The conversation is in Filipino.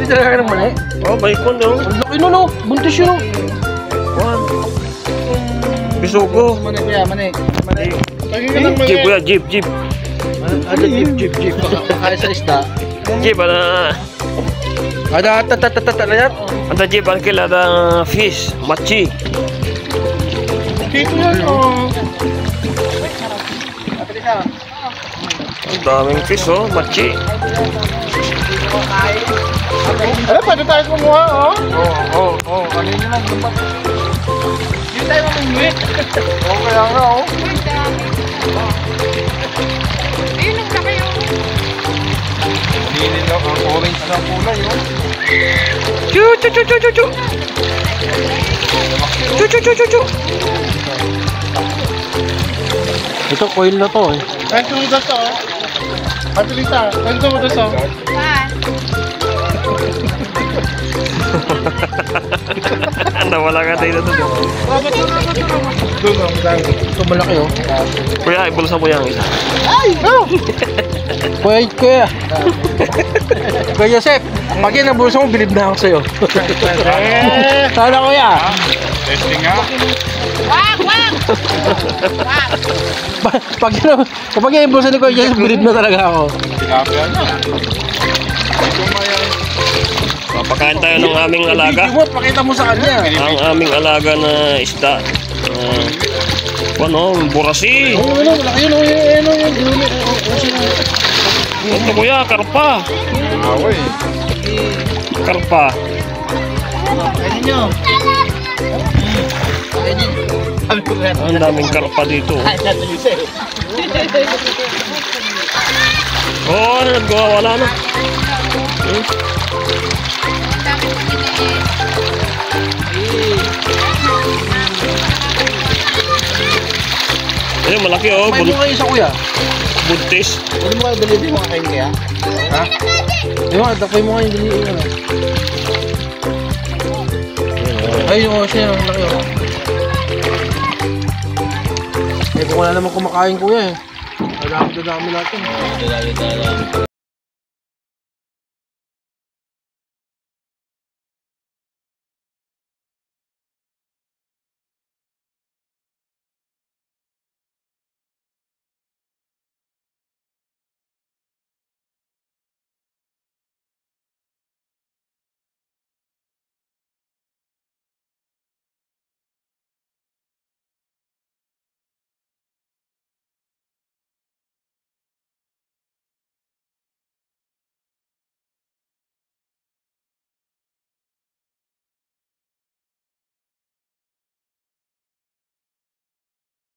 Hindi talaga ng mali. Oh, baikon daw. Ang laki nun oh. Buntis yun oh. Bisugo. Mani kuya, mani. Jeep kuya, jeep. Ada jeep. Kaya sa isda. Jeep, ada. Ada tata na yan. Ada jeep, ada fish, machi. Dito yan oh. Ang daming fish oh, machi. Ano, pwede tayo kumuha oh. Oo. Kanina lang dapat. Hindi tayo mamingwi. Oo, kaya nga oh. Ayun ang laki oh. Hindi lang ang orange na kulay oh. Chu. Ito, coil na to eh. Kahit sumudas to oh. Patilita, kahit sumudas to. Nawala ka tayo dito. Doon oh, madami. Ito malaki oh. Kuya, ibulsa mo yan isa. Ay! No! Kuya Joseph, pag yan ang bulsa mo, bilib na ako sa'yo. Sana kuya. Testing nga. Wag! Kapag yan ang bulsa ni Kuya Joseph, bilib na talaga ako. Tilapia na. Ito mayan. Papakain tayo ng aming alaga. Pakita mo sa kanya. Ang aming alaga na isda. Ano, burasi. Oo, malaki yun. Ito kuya, karpa. Away. Karpa. Kainin nyo. Ang daming karpa dito. Oh, nagwawala na. Ayun, malaki oh. May mo kayo isa kuya. Buntis. Pwede mo kayo delivery mo kayo kaya? Ha? Ayun, tapay mo kayo delivery. Ayun oh, siya ang laki oh. Eh, kung wala naman kumakain kuya eh. Dami natin.